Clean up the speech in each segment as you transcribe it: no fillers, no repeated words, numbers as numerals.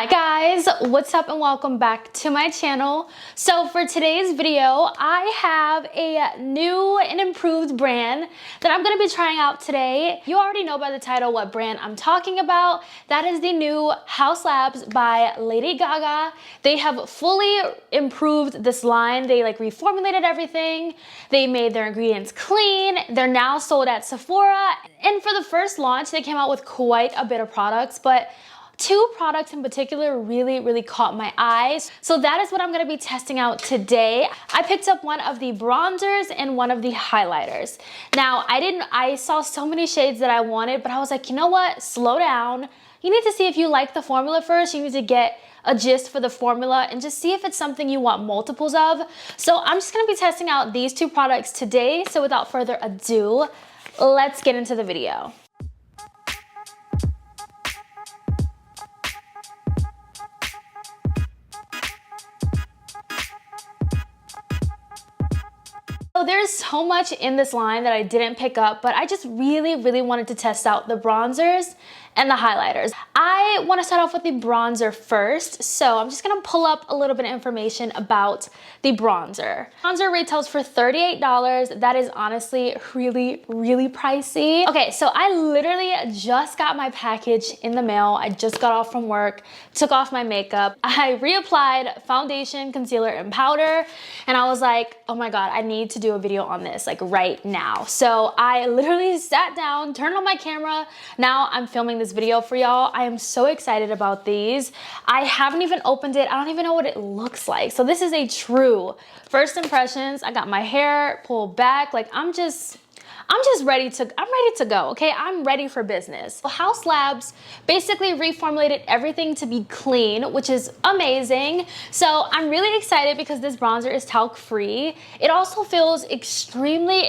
Hi guys, what's up and welcome back to my channel. So for today's video, I have a new and improved brand that I'm going to be trying out today. You already know by the title what brand I'm talking about. That is the new HAUS LABS by Lady Gaga. They have fully improved this line. They reformulated everything. They made their ingredients clean. They're now sold at Sephora. And for the first launch, they came out with quite a bit of products, but two products in particular really caught my eyes. So that is what I'm gonna be testing out today. I picked up one of the bronzers and one of the highlighters. Now, I saw so many shades that I wanted, but I was like, you know what? Slow down. You need to see if you like the formula first. You need to get a gist for the formula and just see if it's something you want multiples of. So I'm just gonna be testing out these two products today. So without further ado, let's get into the video. So there's so much in this line that I didn't pick up, but I just really wanted to test out the bronzers and the highlighters. I want to start off with the bronzer first, so I'm just gonna pull up a little bit of information about the bronzer. Bronzer retails for $38. That is honestly really pricey. Okay, so I literally just got my package in the mail. I just got off from work, took off my makeup. I reapplied foundation, concealer, and powder, and I was like, oh my God, I need to do a video on this right now. So I literally sat down, turned on my camera. Now I'm filming this video for y'all. I am so excited about these. I haven't even opened it. I don't even know what it looks like. So this is a true first impressions. I got my hair pulled back. I'm ready to go, okay? I'm ready for business. HAUS LABS basically reformulated everything to be clean, which is amazing. So I'm really excited because this bronzer is talc free. It also feels extremely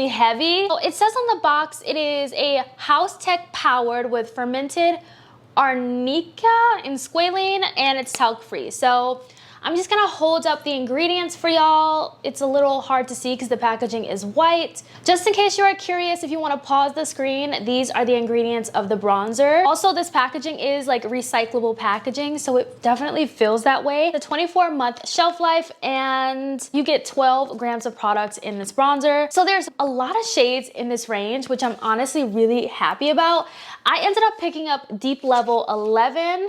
heavy. So it says on the box, it is a House Tech powered with fermented arnica and squalene, and it's talc free. So I'm just gonna hold up the ingredients for y'all. It's a little hard to see because the packaging is white. Just in case you are curious, if you wanna pause the screen, these are the ingredients of the bronzer. Also, this packaging is recyclable packaging, so it definitely feels that way. The 24-month shelf life, and you get 12 grams of product in this bronzer. So there's a lot of shades in this range, which I'm honestly really happy about. I ended up picking up Deep Level 11.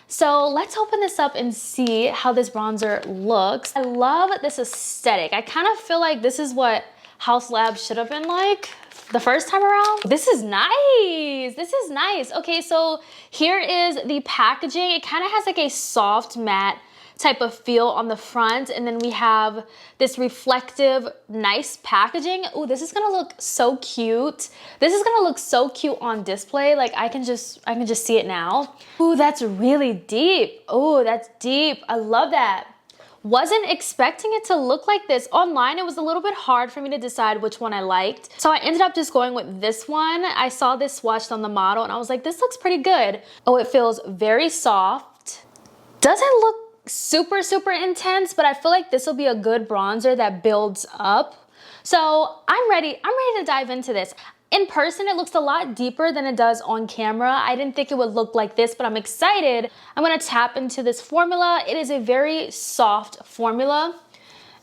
So let's open this up and see how this bronzer looks. I love this aesthetic. I kind of feel like this is what HAUS LABS should have been like the first time around. This is nice. This is nice. Okay, so here is the packaging. It kind of has a soft matte type of feel on the front, and then we have this reflective nice packaging. Ooh, this is gonna look so cute. This is gonna look so cute on display. I can just see it now. Ooh, that's really deep. Ooh, that's deep. I love that. Wasn't expecting it to look like this. Online, it was a little bit hard for me to decide which one I liked. So I ended up just going with this one. I saw this swatched on the model and I was like, this looks pretty good. Oh, it feels very soft. Doesn't look super intense, but I feel like this will be a good bronzer that builds up. So I'm ready to dive into this. In person, it looks a lot deeper than it does on camera. I didn't think it would look like this, but I'm excited. I'm gonna tap into this formula. It is a very soft formula,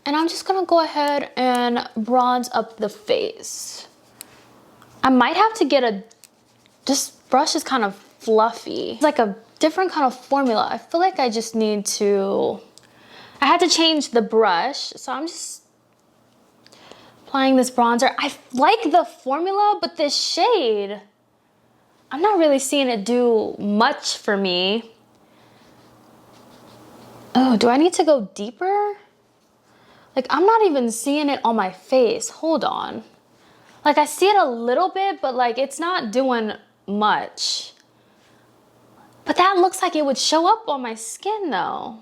and I'm just gonna go ahead and bronze up the face. I might have to get this brush is kind of fluffy. It's like a different kind of formula. I feel like I just need to, I had to change the brush, so I'm just applying this bronzer. I like the formula, but this shade, I'm not really seeing it do much for me. Oh, do I need to go deeper? I'm not even seeing it on my face. Hold on. I see it a little bit, but it's not doing much. But that looks like it would show up on my skin though.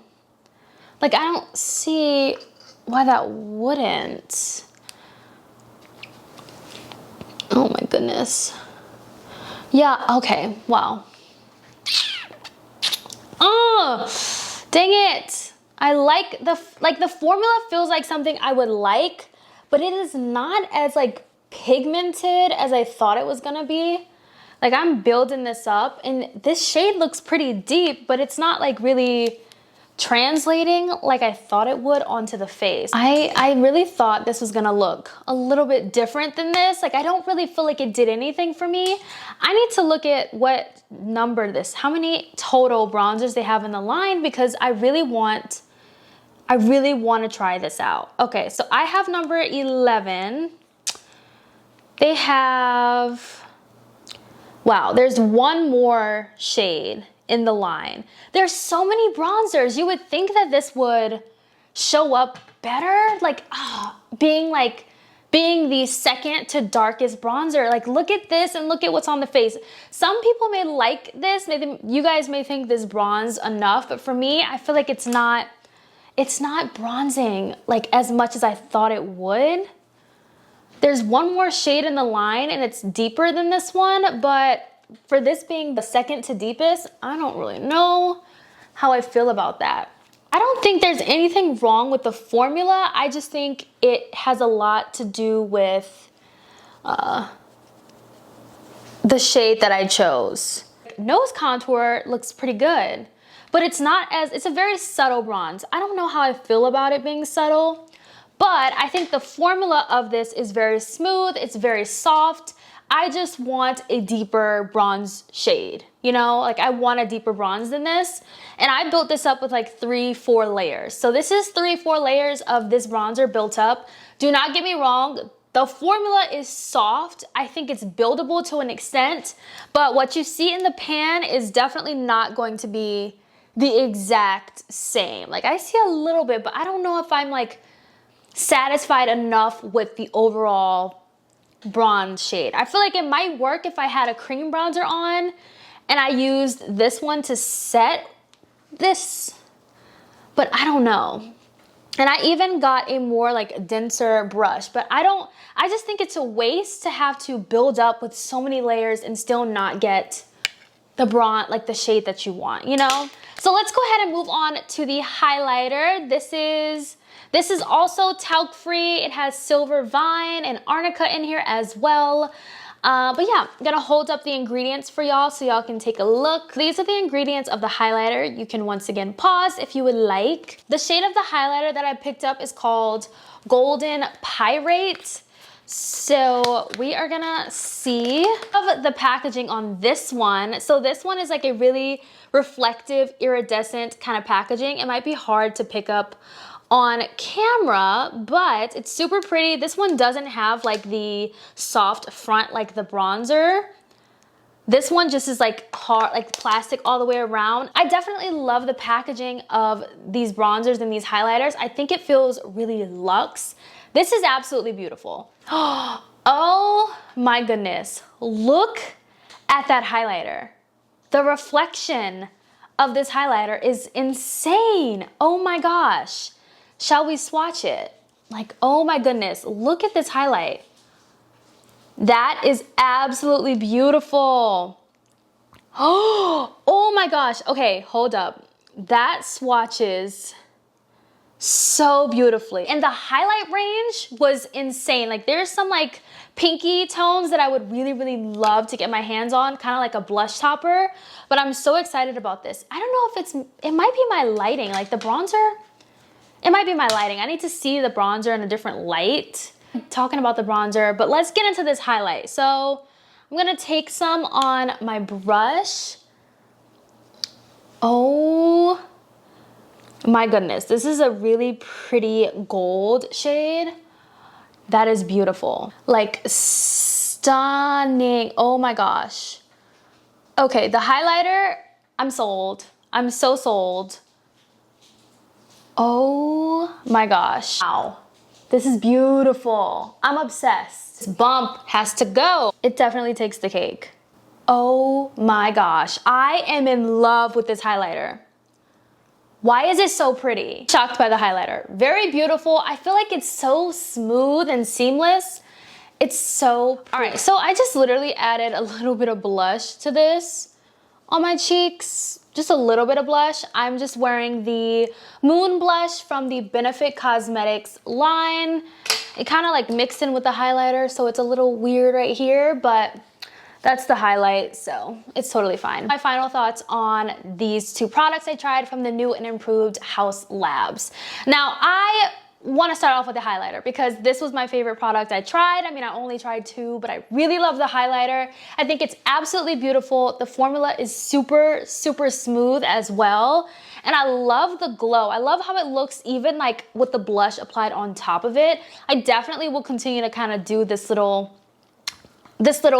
I don't see why that wouldn't. Oh my goodness. Yeah, okay, wow. Oh, dang it. I like the formula feels like something I would like, but it is not as pigmented as I thought it was gonna be. Like I'm building this up and this shade looks pretty deep, but it's not like really translating like I thought it would onto the face. I really thought this was gonna look a little bit different than this. Like I don't really feel like it did anything for me. I need to look at what number this, how many total bronzers they have in the line, because I really want to try this out. Okay, so I have number 11. They have, wow, there's one more shade in the line. There's so many bronzers. You would think that this would show up better, like being the second to darkest bronzer. Like look at this and look at what's on the face. Some people may like this, you guys may think this bronze enough, but for me, I feel like it's not bronzing like as much as I thought it would. There's one more shade in the line and it's deeper than this one, but for this being the second to deepest, I don't really know how I feel about that. I don't think there's anything wrong with the formula. I just think it has a lot to do with the shade that I chose. Nose contour looks pretty good, but it's a very subtle bronze. I don't know how I feel about it being subtle, but I think the formula of this is very smooth. It's very soft. I just want a deeper bronze shade, you know, like I want a deeper bronze than this. And I built this up with like 3-4 layers. So this is 3-4 layers of this bronzer built up. Do not get me wrong. The formula is soft. I think it's buildable to an extent, but what you see in the pan is definitely not going to be the exact same. Like I see a little bit, but I don't know if I'm like satisfied enough with the overall bronze shade. I feel like it might work if I had a cream bronzer on and I used this one to set this, but I don't know. And I even got a more like denser brush, but I just think it's a waste to have to build up with so many layers and still not get the bronze, like the shade that you want, you know? So let's go ahead and move on to the highlighter. This is also talc free. It has silver vine and arnica in here as well. But yeah, I'm gonna hold up the ingredients for y'all so y'all can take a look. These are the ingredients of the highlighter. You can once again pause if you would like. The shade of the highlighter that I picked up is called Golden Pyrite. So we are gonna see of the packaging on this one. So this one is like a really reflective, iridescent kind of packaging. It might be hard to pick up on camera, but it's super pretty. This one doesn't have like the soft front like the bronzer. This one just is like hard, like plastic all the way around. I definitely love the packaging of these bronzers and these highlighters. I think it feels really luxe. This is absolutely beautiful. Oh my goodness. Look at that highlighter. The reflection of this highlighter is insane. Oh my gosh. Shall we swatch it? Like, oh my goodness, look at this highlight. That is absolutely beautiful. Oh my gosh. Okay, hold up. That swatches so beautifully. And the highlight range was insane. Like there's some like pinky tones that I would really, really love to get my hands on, kind of like a blush topper, but I'm so excited about this. I don't know if it might be my lighting, like the bronzer. It might be my lighting. I need to see the bronzer in a different light. I'm talking about the bronzer, but let's get into this highlight. So I'm gonna take some on my brush. Oh my goodness, this is a really pretty gold shade. That is beautiful. Like stunning. Oh my gosh. Okay, the highlighter, I'm sold. I'm so sold. Oh my gosh. Wow. This is beautiful. I'm obsessed. This bump has to go. It definitely takes the cake. Oh my gosh. I am in love with this highlighter. Why is it so pretty? Shocked by the highlighter. Very beautiful. I feel like it's so smooth and seamless. It's so pretty. All right, so I just literally added a little bit of blush to this on my cheeks. Just a little bit of blush. I'm just wearing the Moon blush from the Benefit Cosmetics line. It kind of like mixed in with the highlighter, so it's a little weird right here, but That's the highlight, so it's totally fine. My final thoughts on these two products I tried from the new and improved HAUS Labs. Now, I want to start off with the highlighter because this was my favorite product I tried. I mean, I only tried two, but I really love the highlighter. I think it's absolutely beautiful. The formula is super, super smooth as well. And I love the glow. I love how it looks even like with the blush applied on top of it. I definitely will continue to kind of do this little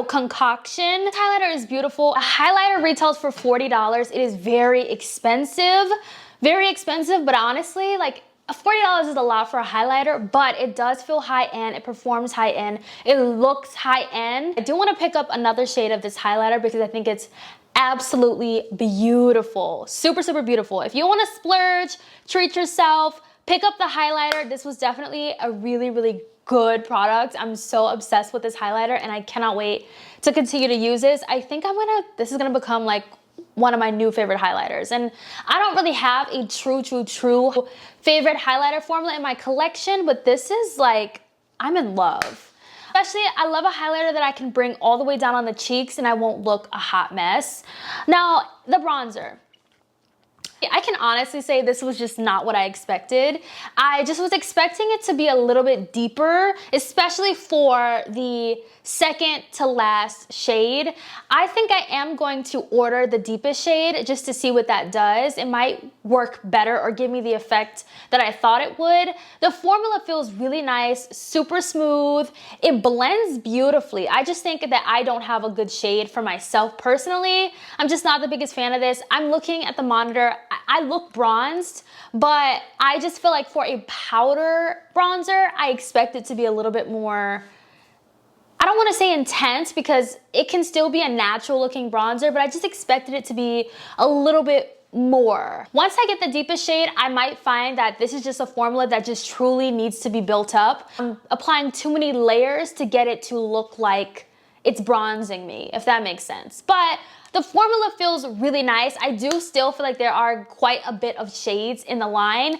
concoction. This highlighter is beautiful. A highlighter retails for $40. It is very expensive, but honestly, like, $40 is a lot for a highlighter, but it does feel high-end. It performs high-end. It looks high-end. I do want to pick up another shade of this highlighter because I think it's absolutely beautiful. Super, super beautiful. If you want to splurge, treat yourself, pick up the highlighter. This was definitely a really, really good product. I'm so obsessed with this highlighter and I cannot wait to continue to use this. I think this is gonna become like one of my new favorite highlighters. And I don't really have a true favorite highlighter formula in my collection, but this is like, I'm in love. Especially, I love a highlighter that I can bring all the way down on the cheeks and I won't look a hot mess. Now, the bronzer. I can honestly say this was just not what I expected. I just was expecting it to be a little bit deeper, especially for the second to last shade. I think I am going to order the deepest shade just to see what that does. It might work better or give me the effect that I thought it would. The formula feels really nice, super smooth. It blends beautifully. I just think that I don't have a good shade for myself personally. I'm just not the biggest fan of this. I'm looking at the monitor. I look bronzed, but I just feel like for a powder bronzer, I expect it to be a little bit more, I don't want to say intense because it can still be a natural looking bronzer, but I just expected it to be a little bit more. Once I get the deepest shade, I might find that this is just a formula that just truly needs to be built up. I'm applying too many layers to get it to look like it's bronzing me, if that makes sense. But the formula feels really nice. I do still feel like there are quite a bit of shades in the line.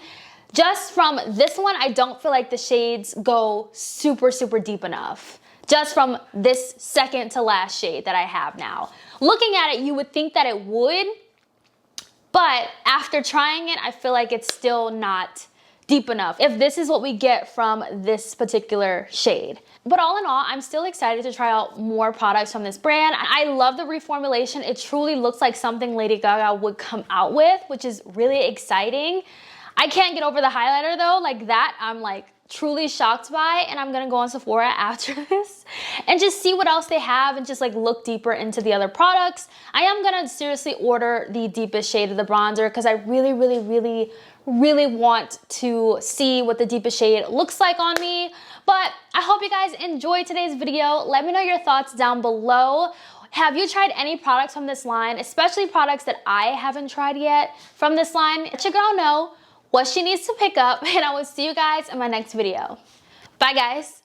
Just from this one, I don't feel like the shades go super, super deep enough. Just from this second to last shade that I have now. Looking at it, you would think that it would, but after trying it, I feel like it's still not deep enough if this is what we get from this particular shade. But all in all, I'm still excited to try out more products from this brand. I love the reformulation. It truly looks like something Lady Gaga would come out with, which is really exciting. I can't get over the highlighter though, like that I'm like truly shocked by, and I'm gonna go on Sephora after this and just see what else they have and just like look deeper into the other products. I am gonna seriously order the deepest shade of the bronzer because I really want to see what the deepest shade looks like on me. But I hope you guys enjoyed today's video. Let me know your thoughts down below. Have you tried any products from this line, especially products that I haven't tried yet from this line? Let your girl know what she needs to pick up, and I will see you guys in my next video. Bye guys.